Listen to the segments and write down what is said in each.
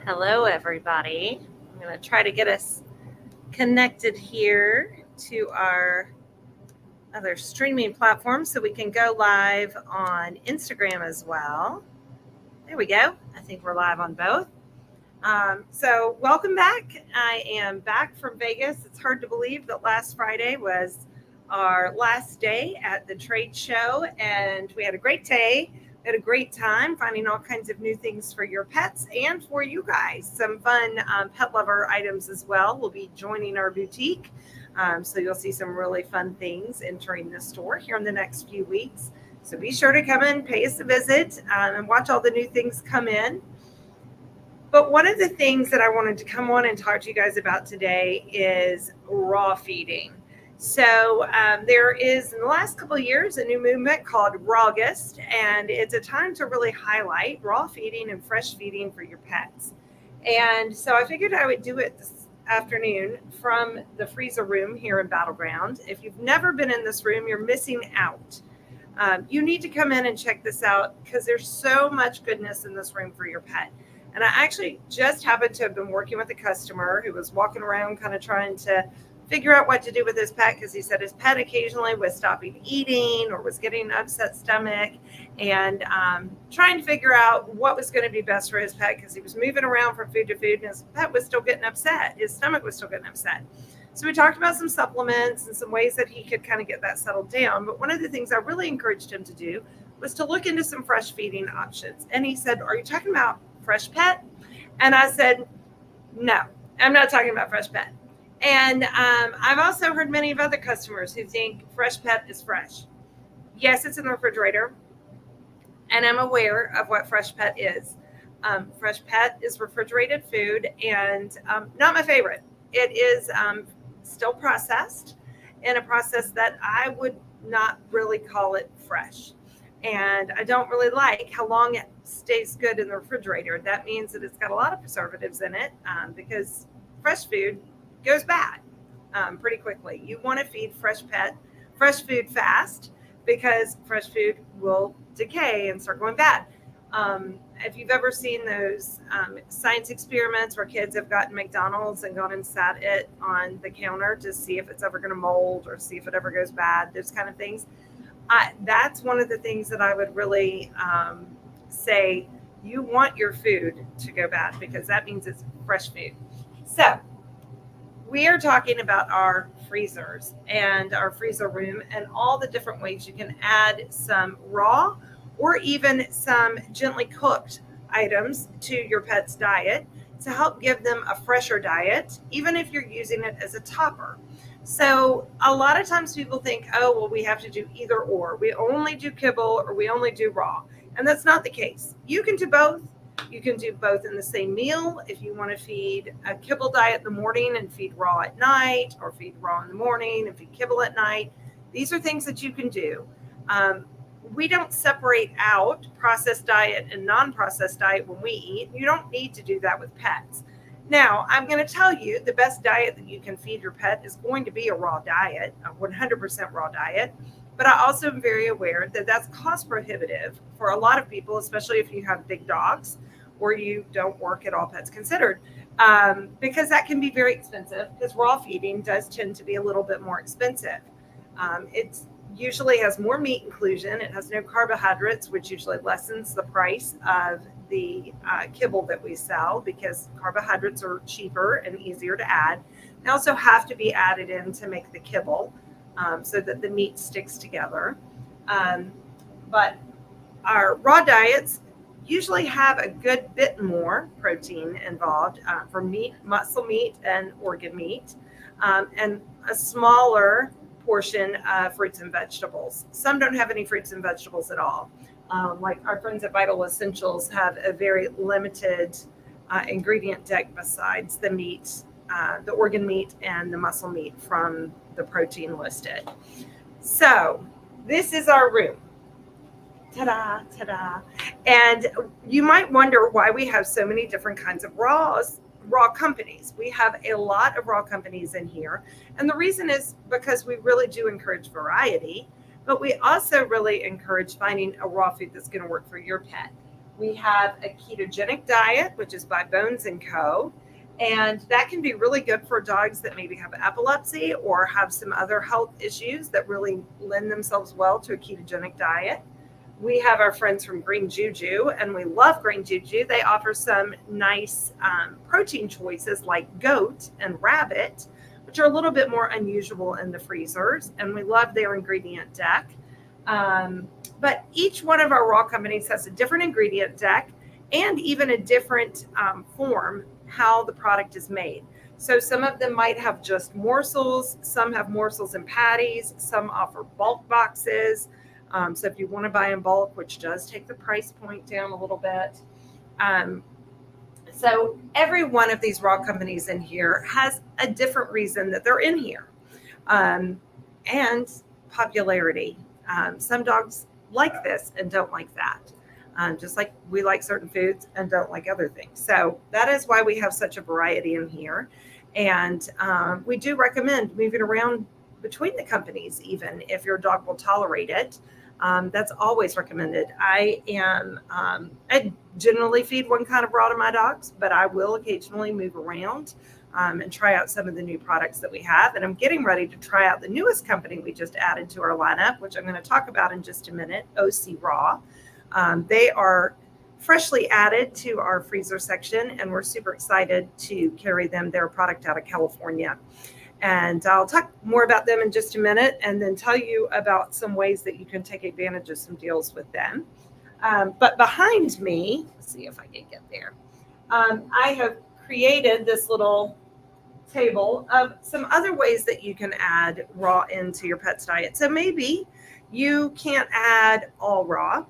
Hello, everybody. I'm going to try to get us connected here to our other streaming platform so we can go live on Instagram as well. There we go. I think we're live on both. So, welcome back. I am back from Vegas. It's hard to believe that last Friday was our last day at the trade show, and we had a great day. We had a great time finding all kinds of new things for your pets and for you guys. Some fun pet lover items as well will be joining our boutique. So, you'll see some really fun things entering the store here in the next few weeks. So, be sure to come in, pay us a visit, and watch all the new things come in. But one of the things that I wanted to come on and talk to you guys about today is raw feeding. So there is, in the last couple of years, a new movement called Rawgust, and it's a time to really highlight raw feeding and fresh feeding for your pets. And so I figured I would do it this afternoon from the freezer room here in Battleground. If you've never been in this room, you're missing out. You need to come in and check this out because there's so much goodness in this room for your pet. And I actually just happened to have been working with a customer who was walking around kind of trying to figure out what to do with his pet because he said his pet occasionally was stopping eating or was getting an upset stomach and trying to figure out what was going to be best for his pet because he was moving around from food to food and his pet was still getting upset. His stomach was still getting upset. So we talked about some supplements and some ways that he could kind of get that settled down. But one of the things I really encouraged him to do was to look into some fresh feeding options. And he said, "Are you talking about fresh pet?" And I said, "No, I'm not talking about fresh pet." And I've also heard many of other customers who think fresh pet is fresh. Yes, it's in the refrigerator, and I'm aware of what fresh pet is. Fresh pet is refrigerated food, and not my favorite. It is still processed in a process that I would not really call it fresh. And I don't really like how long it stays good in the refrigerator. That means that it's got a lot of preservatives in it because fresh food goes bad pretty quickly. You want to feed fresh food fast because fresh food will decay and start going bad. If you've ever seen those science experiments where kids have gotten McDonald's and gone and sat it on the counter to see if it's ever going to mold or see if it ever goes bad, those kind of things. That's one of the things that I would really say you want your food to go bad because that means it's fresh food. So we are talking about our freezers and our freezer room and all the different ways you can add some raw or even some gently cooked items to your pet's diet to help give them a fresher diet, even if you're using it as a topper. So a lot of times people think, oh, well, we have to do either or. We only do kibble or we only do raw. And that's not the case. You can do both. You can do both in the same meal if you want to feed a kibble diet in the morning and feed raw at night, or feed raw in the morning and feed kibble at night. These are things that you can do. We don't separate out processed diet and non-processed diet when we eat. You don't need to do that with pets. Now, I'm going to tell you the best diet that you can feed your pet is going to be a raw diet, a 100% raw diet. But I also am very aware that that's cost prohibitive for a lot of people, especially if you have big dogs or you don't work at All Pets Considered, because that can be very expensive because raw feeding does tend to be a little bit more expensive. It usually has more meat inclusion. It has no carbohydrates, which usually lessens the price of the kibble that we sell because carbohydrates are cheaper and easier to add. They also have to be added in to make the kibble so that the meat sticks together. But our raw diets usually have a good bit more protein involved for meat, muscle meat, and organ meat, and a smaller portion of fruits and vegetables. Some don't have any fruits and vegetables at all. Like our friends at Vital Essentials have a very limited ingredient deck besides the meat, the organ meat, and the muscle meat from the protein listed. So this is our room. Ta-da, ta-da. And you might wonder why we have so many different kinds of raw companies. We have a lot of raw companies in here. And the reason is because we really do encourage variety, but we also really encourage finding a raw food that's going to work for your pet. We have a ketogenic diet, which is by Bones & Co. And that can be really good for dogs that maybe have epilepsy or have some other health issues that really lend themselves well to a ketogenic diet. We have our friends from Green Juju, and we love Green Juju. They offer some nice protein choices like goat and rabbit, which are a little bit more unusual in the freezers. And we love their ingredient deck. But each one of our raw companies has a different ingredient deck and even a different form how the product is made. So some of them might have just morsels, some have morsels and patties, some offer bulk boxes. So if you want to buy in bulk, which does take the price point down a little bit. So every one of these raw companies in here has a different reason that they're in here. And popularity. Some dogs like this and don't like that. Just like we like certain foods and don't like other things. So that is why we have such a variety in here. And we do recommend moving around between the companies, even if your dog will tolerate it. That's always recommended. I generally feed one kind of raw to my dogs, but I will occasionally move around and try out some of the new products that we have. And I'm getting ready to try out the newest company we just added to our lineup, which I'm going to talk about in just a minute, OC Raw. They are freshly added to our freezer section, and we're super excited to carry their product out of California. And I'll talk more about them in just a minute and then tell you about some ways that you can take advantage of some deals with them. But behind me, let's see if I can get there. I have created this little table of some other ways that you can add raw into your pet's diet. So maybe you can't add all raw,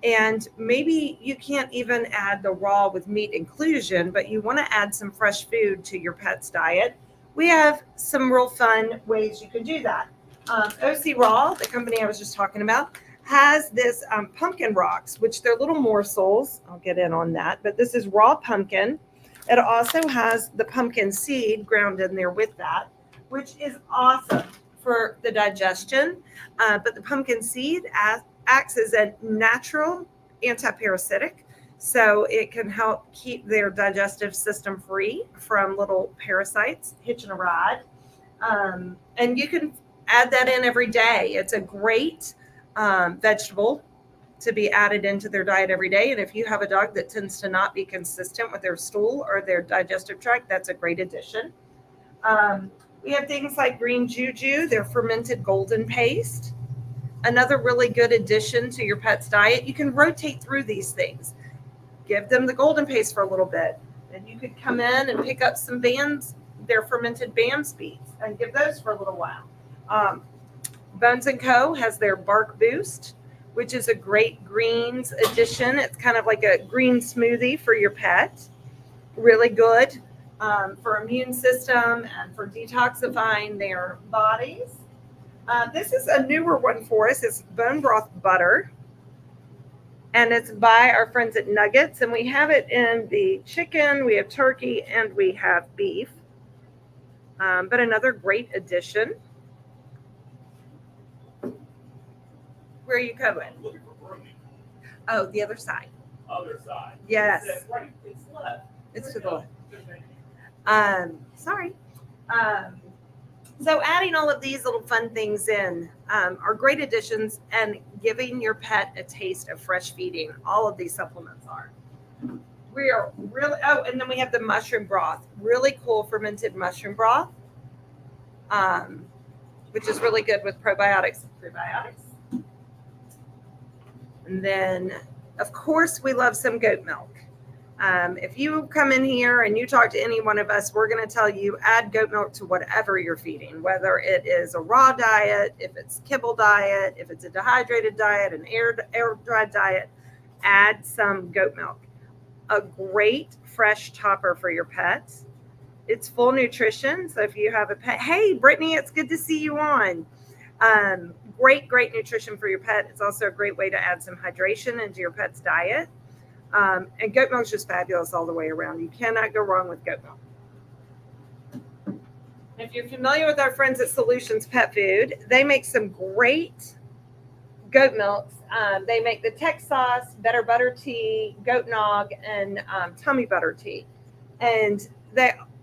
and maybe you can't even add the raw with meat inclusion, but you want to add some fresh food to your pet's diet. We have some real fun ways you can do that. OC Raw, the company I was just talking about, has this pumpkin rocks, which they're little morsels. I'll get in on that, but this is raw pumpkin. It also has the pumpkin seed ground in there with that, which is awesome for the digestion. But the pumpkin seed acts as a natural antiparasitic. So it can help keep their digestive system free from little parasites hitching a ride. And you can add that in every day. It's a great vegetable to be added into their diet every day. And if you have a dog that tends to not be consistent with their stool or their digestive tract, that's a great addition. We have things like Green Juju, their fermented golden paste. Another really good addition to your pet's diet. You can rotate through these things. Give them the golden paste for a little bit. And you could come in and pick up some their fermented BAMS beets, and give those for a little while. Bones & Co. has their Bark Boost, which is a great greens addition. It's kind of like a green smoothie for your pet. Really good for immune system and for detoxifying their bodies. This is a newer one for us. It's bone broth butter. And it's by our friends at Nuggets. And we have it in the chicken, we have turkey, and we have beef. But another great addition. Where are you going? I'm looking for Brody. Oh, the other side. Other side. Yes. It's right. It's left. It's to the left. Sorry. So adding all of these little fun things in are great additions, and giving your pet a taste of fresh feeding. All of these supplements are. We are really, and then we have the mushroom broth. Really cool fermented mushroom broth, which is really good with probiotics. And then, of course, we love some goat milk. If you come in here and you talk to any one of us, we're going to tell you add goat milk to whatever you're feeding, whether it is a raw diet, if it's kibble diet, if it's a dehydrated diet, an air-dried diet, add some goat milk. A great fresh topper for your pets. It's full nutrition. So if you have a pet, hey, Brittany, it's good to see you on. Great nutrition for your pet. It's also a great way to add some hydration into your pet's diet. And goat milk is just fabulous all the way around. You cannot go wrong with goat milk. If you're familiar with our friends at Solutions Pet Food, they make some great goat milks They make the Tex sauce, better butter tea, goat nog, and tummy butter tea. And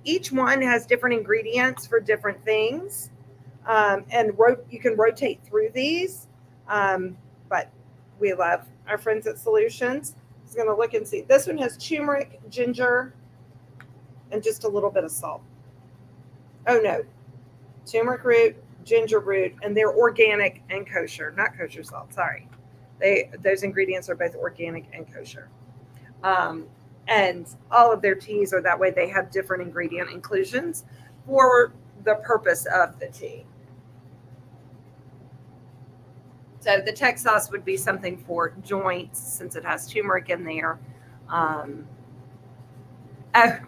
each one has different ingredients for different things. You can rotate through these. But we love our friends at Solutions. I was going to look and see. This one has turmeric, ginger, and just a little bit of salt. Oh, no. Turmeric root, ginger root, and they're organic and kosher. Not kosher salt, sorry. Those ingredients are both organic and kosher. And all of their teas are that way. They have different ingredient inclusions for the purpose of the tea. So the Tex sauce would be something for joints since it has turmeric in there.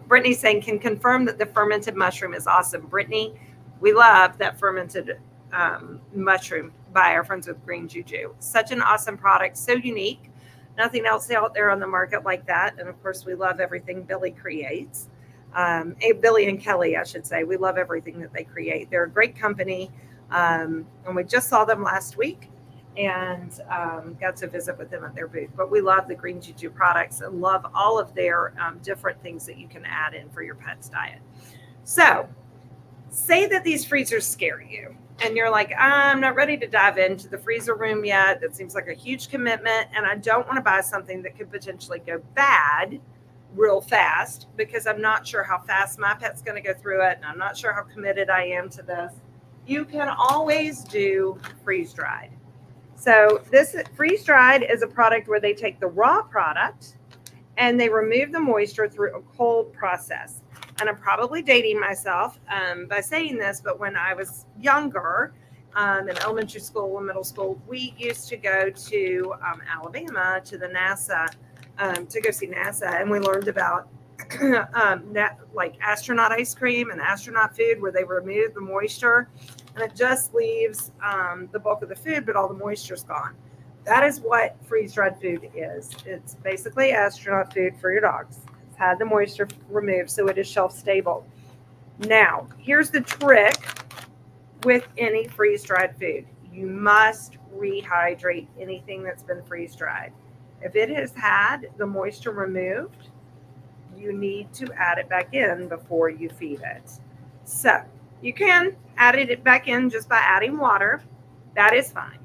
Brittany's saying, can confirm that the fermented mushroom is awesome. Brittany, we love that fermented mushroom by our friends with Green Juju. Such an awesome product, so unique. Nothing else out there on the market like that. And of course, we love everything Billy creates. Billy and Kelly, I should say. We love everything that they create. They're a great company. And we just saw them last week and got to visit with them at their booth. But we love the Green Juju products and love all of their different things that you can add in for your pet's diet. So say that these freezers scare you and you're like, I'm not ready to dive into the freezer room yet. That seems like a huge commitment. And I don't want to buy something that could potentially go bad real fast because I'm not sure how fast my pet's going to go through it. And I'm not sure how committed I am to this. You can always do freeze dried. So this freeze dried is a product where they take the raw product and they remove the moisture through a cold process. And I'm probably dating myself by saying this, but when I was younger, in elementary school and middle school, we used to go to Alabama to the NASA to go see NASA, and we learned about like astronaut ice cream and astronaut food where they remove the moisture and it just leaves the bulk of the food, but all the moisture's gone. That is what freeze-dried food is. It's basically astronaut food for your dogs. It's had the moisture removed, so it is shelf-stable. Now, here's the trick with any freeze-dried food. You must rehydrate anything that's been freeze-dried. If it has had the moisture removed, you need to add it back in before you feed it. So you can add it back in just by adding water. That is fine.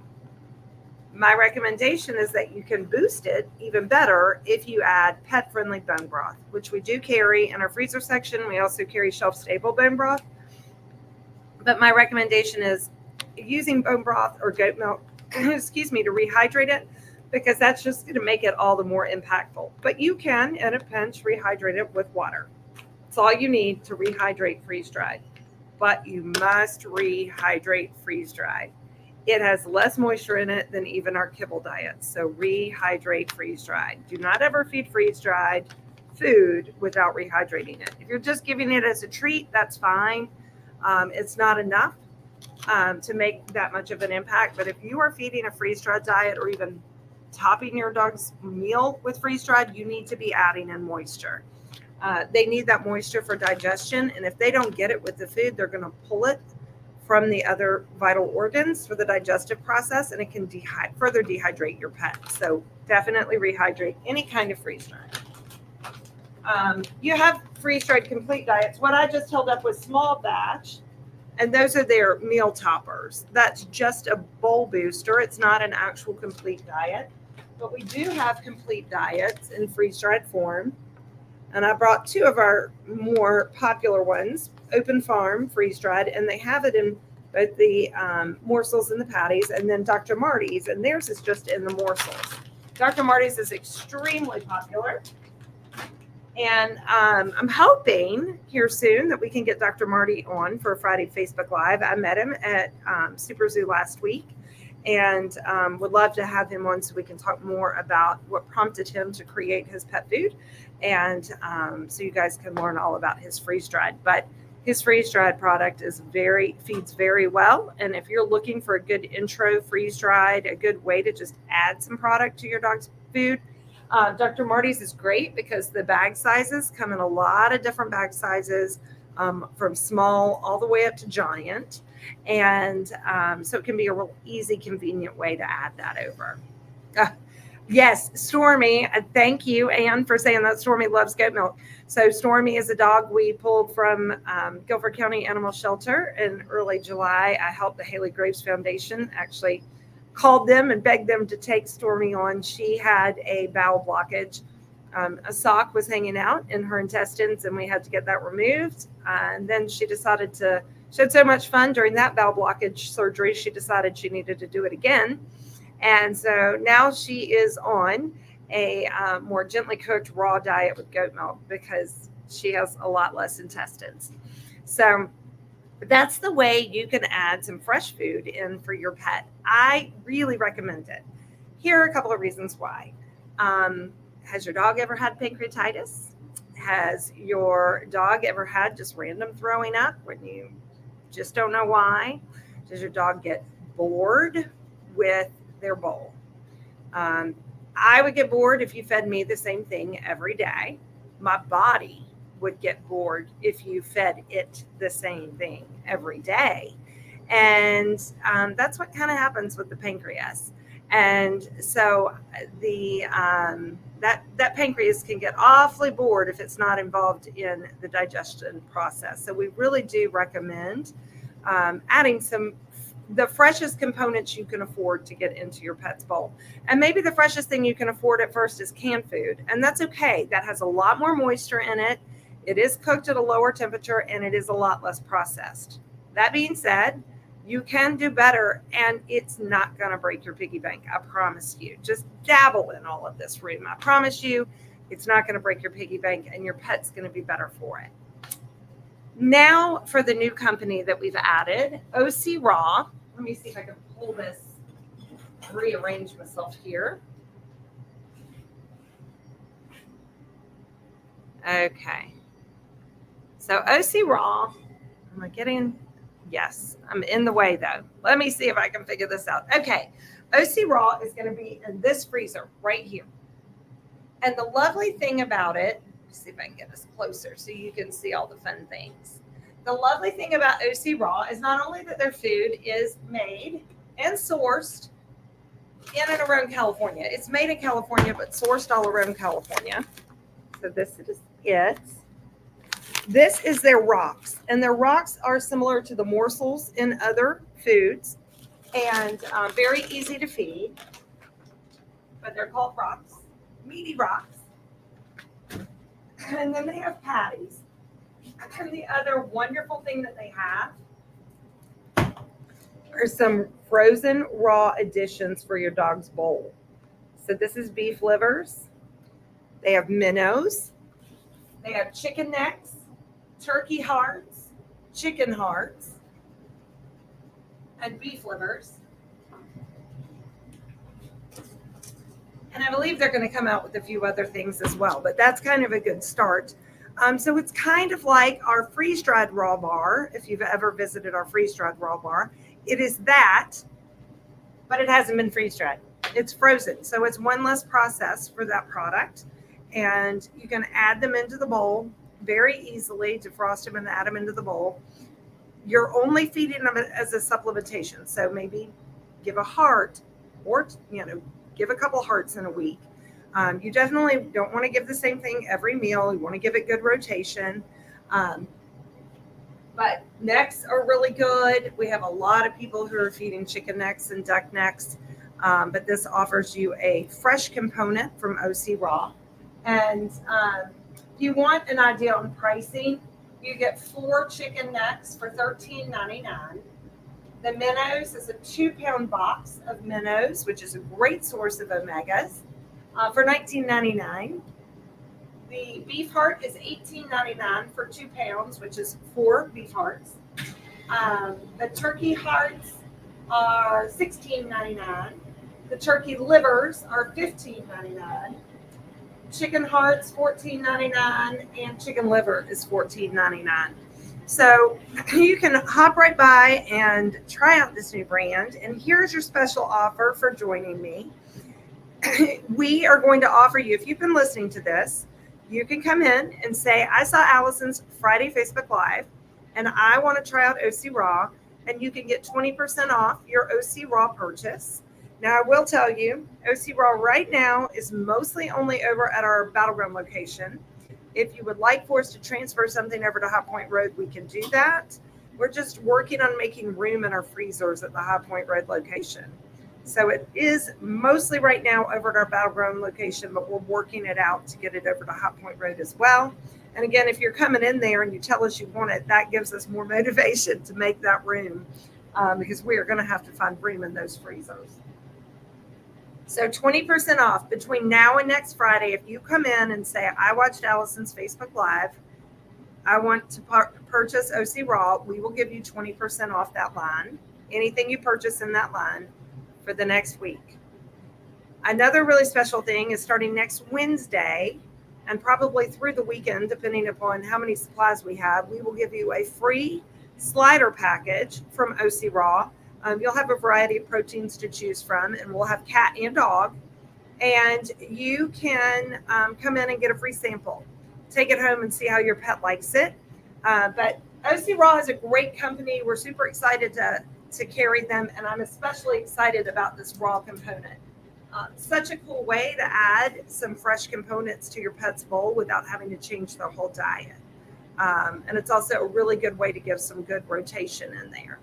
My recommendation is that you can boost it even better if you add pet-friendly bone broth, which we do carry in our freezer section. We also carry shelf-stable bone broth. But my recommendation is using bone broth or goat milk, to rehydrate it, because that's just going to make it all the more impactful. But you can, in a pinch, rehydrate it with water. It's all you need to rehydrate freeze-dried. But you must rehydrate freeze-dried. It has less moisture in it than even our kibble diets. So rehydrate freeze-dried. Do not ever feed freeze-dried food without rehydrating it. If you're just giving it as a treat, that's fine. It's not enough to make that much of an impact. But if you are feeding a freeze-dried diet or even topping your dog's meal with freeze-dried, you need to be adding in moisture. They need that moisture for digestion. And if they don't get it with the food, they're going to pull it from the other vital organs for the digestive process, and it can further dehydrate your pet. So definitely rehydrate any kind of freeze-dried. You have freeze-dried complete diets. What I just held up was small batch, and those are their meal toppers. That's just a bowl booster. It's not an actual complete diet, but we do have complete diets in freeze-dried form. And I brought two of our more popular ones, Open Farm freeze-dried, and they have it in both the morsels and the patties, and then Dr. Marty's, and theirs is just in the morsels. Dr. Marty's is extremely popular. And I'm hoping here soon that we can get Dr. Marty on for a Friday Facebook Live. I met him at Super Zoo last week and would love to have him on so we can talk more about what prompted him to create his pet food. And so you guys can learn all about his freeze-dried. But his freeze-dried product feeds very well. And if you're looking for a good intro freeze-dried, a good way to just add some product to your dog's food, Dr. Marty's is great because the bag sizes come in a lot of different bag sizes, from small all the way up to giant. And so it can be a real easy, convenient way to add that over. Yes, Stormy. Thank you, Anne, for saying that. Stormy loves goat milk. So Stormy is a dog we pulled from Guilford County Animal Shelter in early July. I helped the Haley Graves Foundation actually called them and begged them to take Stormy on. She had a bowel blockage. A sock was hanging out in her intestines, and we had to get that removed. And then she had so much fun during that bowel blockage surgery, she decided she needed to do it again. And so now she is on a more gently cooked raw diet with goat milk because she has a lot less intestines. So that's the way you can add some fresh food in for your pet. I really recommend it. Here are a couple of reasons why. Has your dog ever had pancreatitis? Has your dog ever had just random throwing up when you just don't know why? Does your dog get bored with their bowl? I would get bored if you fed me the same thing every day. My body would get bored if you fed it the same thing every day. And that's what kind of happens with the pancreas. And so that pancreas can get awfully bored if it's not involved in the digestion process. So we really do recommend adding the freshest components you can afford to get into your pet's bowl. And maybe the freshest thing you can afford at first is canned food. And that's okay. That has a lot more moisture in it. It is cooked at a lower temperature and it is a lot less processed. That being said, you can do better and it's not going to break your piggy bank. I promise you. Just dabble in all of this room. I promise you it's not going to break your piggy bank and your pet's going to be better for it. Now for the new company that we've added, OC Raw. Let me see if I can pull this, rearrange myself here. Okay. So OC Raw, am I getting, yes, I'm in the way though. Let me see if I can figure this out. Okay. OC Raw is going to be in this freezer right here. And the lovely thing about it, let's see if I can get this closer so you can see all the fun things. The lovely thing about OC Raw is not only that their food is made and sourced in and around California. It's made in California, but sourced all around California. So this is it. This is their rocks. And their rocks are similar to the morsels in other foods and very easy to feed. But they're called rocks, meaty rocks. And then they have patties. And the other wonderful thing that they have are some frozen raw additions for your dog's bowl. So this is beef livers. They have minnows. They have chicken necks, turkey hearts, chicken hearts, and beef livers. And I believe they're going to come out with a few other things as well, but that's kind of a good start. So it's kind of like our freeze-dried raw bar. If you've ever visited our freeze-dried raw bar, it is that, but it hasn't been freeze-dried. It's frozen. So it's one less process for that product. And you can add them into the bowl very easily, defrost them and add them into the bowl. You're only feeding them as a supplementation. So maybe give a heart or, give a couple hearts in a week. You definitely don't want to give the same thing every meal. You want to give it good rotation. But necks are really good. We have a lot of people who are feeding chicken necks and duck necks. But this offers you a fresh component from OC Raw. And if you want an idea on pricing, you get 4 chicken necks for $13.99. The minnows is a 2-pound box of minnows, which is a great source of omegas, for $19.99. The beef heart is $18.99 for 2 pounds, which is 4 beef hearts. The turkey hearts are $16.99. The turkey livers are $15.99. Chicken hearts $14.99, and chicken liver is $14.99. So you can hop right by and try out this new brand. And here's your special offer for joining me. We are going to offer you, if you've been listening to this, you can come in and say, I saw Allison's Friday Facebook Live, and I want to try out OC Raw, and you can get 20% off your OC Raw purchase. Now, I will tell you, OC Raw right now is mostly only over at our Battleground location. If you would like for us to transfer something over to High Point Road, we can do that. We're just working on making room in our freezers at the High Point Road location. So it is mostly right now over at our Battleground location, but we're working it out to get it over to High Point Road as well. And again, if you're coming in there and you tell us you want it, that gives us more motivation to make that room because we are going to have to find room in those freezers. So 20% off between now and next Friday. If you come in and say, I watched Allison's Facebook Live, I want to purchase OC Raw, we will give you 20% off that line, anything you purchase in that line for the next week. Another really special thing is starting next Wednesday and probably through the weekend, depending upon how many supplies we have, we will give you a free slider package from OC Raw. You'll have a variety of proteins to choose from, and we'll have cat and dog. And you can come in and get a free sample. Take it home and see how your pet likes it. But OC Raw is a great company. We're super excited to carry them, and I'm especially excited about this raw component. Such a cool way to add some fresh components to your pet's bowl without having to change their whole diet. And it's also a really good way to give some good rotation in there.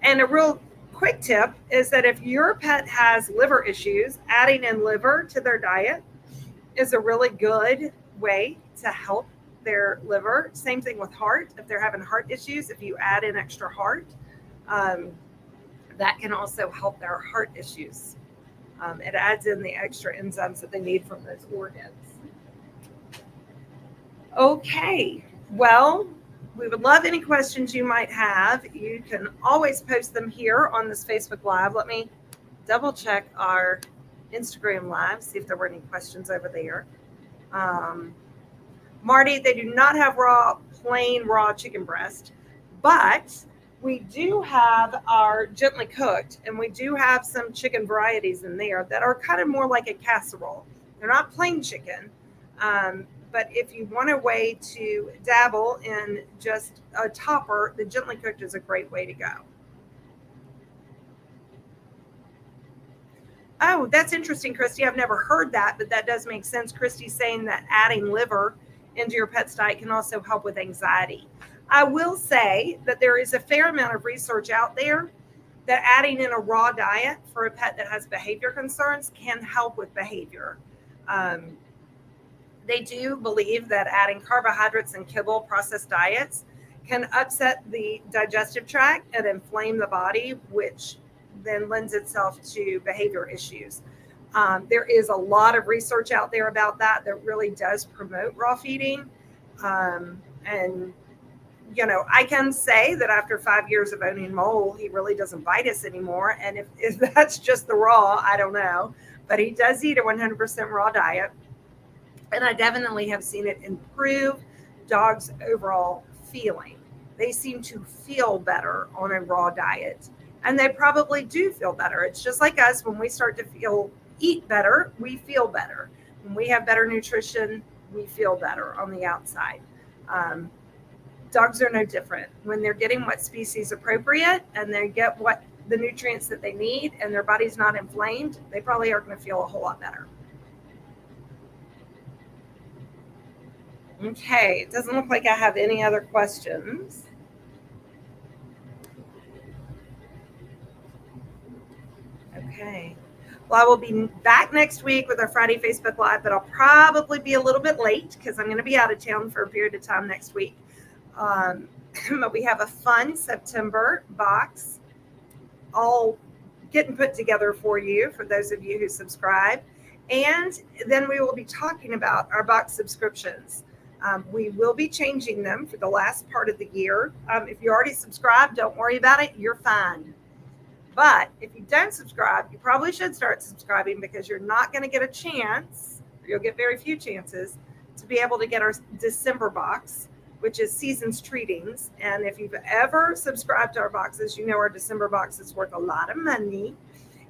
And a real quick tip is that if your pet has liver issues, adding in liver to their diet is a really good way to help their liver. Same thing with heart. If they're having heart issues, if you add in extra heart, that can also help their heart issues. It adds in the extra enzymes that they need from those organs. Okay, well, we would love any questions you might have. You can always post them here on this Facebook Live. Let me double check our Instagram Live, see if there were any questions over there. Marty, they do not have plain raw chicken breast, but we do have our gently cooked, and we do have some chicken varieties in there that are kind of more like a casserole. They're not plain chicken, but if you want a way to dabble in just a topper, the gently cooked is a great way to go. Oh, that's interesting, Christy. I've never heard that, but that does make sense. Christy's saying that adding liver into your pet's diet can also help with anxiety. I will say that there is a fair amount of research out there that adding in a raw diet for a pet that has behavior concerns can help with behavior. They do believe that adding carbohydrates and kibble processed diets can upset the digestive tract and inflame the body, which then lends itself to behavior issues. There is a lot of research out there about that really does promote raw feeding. And, you know, I can say that after 5 years of owning Mole, he really doesn't bite us anymore. And if that's just the raw, I don't know. But he does eat a 100% raw diet. And I definitely have seen it improve dogs' overall feeling. They seem to feel better on a raw diet. And they probably do feel better. It's just like us. When we start to eat better, we feel better. When we have better nutrition, we feel better on the outside. Dogs are no different. When they're getting what's species appropriate and they get what the nutrients that they need and their body's not inflamed, they probably are going to feel a whole lot better. Okay, it doesn't look like I have any other questions. Okay. Well, I will be back next week with our Friday Facebook Live, but I'll probably be a little bit late because I'm going to be out of town for a period of time next week. But we have a fun September box all getting put together for you, for those of you who subscribe. And then we will be talking about our box subscriptions. We will be changing them for the last part of the year. If you already subscribed, don't worry about it. You're fine. But if you don't subscribe, you probably should start subscribing because you're not going to get a chance, or you'll get very few chances, to be able to get our December box, which is Seasons Treatings. And if you've ever subscribed to our boxes, you know our December box is worth a lot of money.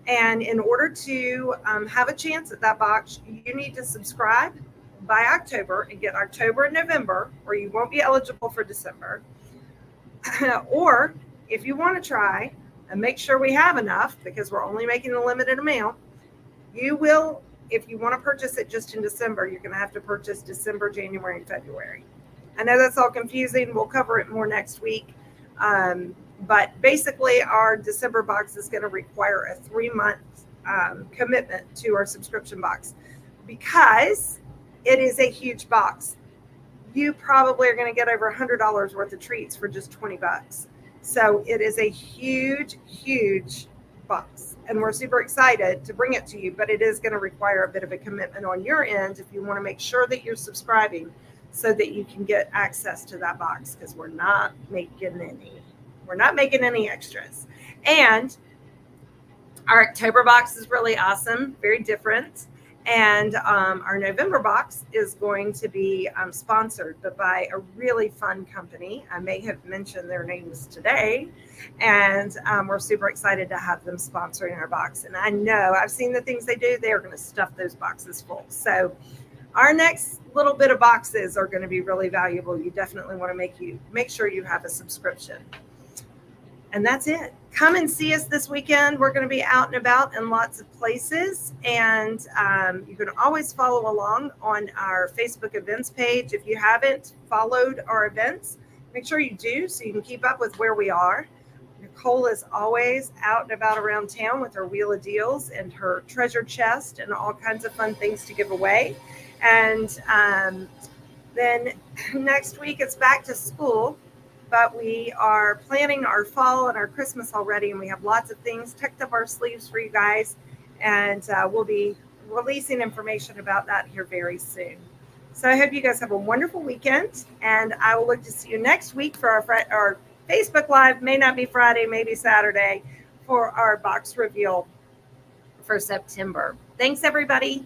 And in order to have a chance at that box, you need to subscribe by October and get October and November, or you won't be eligible for December. Or if you want to try and make sure we have enough because we're only making a limited amount. You will, if you want to purchase it just in December, you're going to have to purchase December, January, and February. I know that's all confusing. We'll cover it more next week. But basically, our December box is going to require a 3-month commitment to our subscription box because it is a huge box. You probably are going to get over $100 worth of treats for just $20. So it is a huge, huge box. And we're super excited to bring it to you, but it is going to require a bit of a commitment on your end if you want to make sure that you're subscribing so that you can get access to that box, because we're not making any extras. And our October box is really awesome, very different. And our November box is going to be sponsored, but by a really fun company. I may have mentioned their names today. And we're super excited to have them sponsoring our box. And I know I've seen the things they do. They are going to stuff those boxes full. So our next little bit of boxes are going to be really valuable. You definitely want to make sure you have a subscription. And that's it. Come and see us this weekend. We're going to be out and about in lots of places. And you can always follow along on our Facebook events page. If you haven't followed our events, make sure you do so you can keep up with where we are. Nicole is always out and about around town with her Wheel of Deals and her treasure chest and all kinds of fun things to give away. And then next week it's back to school. But we are planning our fall and our Christmas already, and we have lots of things tucked up our sleeves for you guys. And we'll be releasing information about that here very soon. So I hope you guys have a wonderful weekend, and I will look to see you next week for our Facebook Live. May not be Friday, maybe Saturday, for our box reveal for September. Thanks, everybody.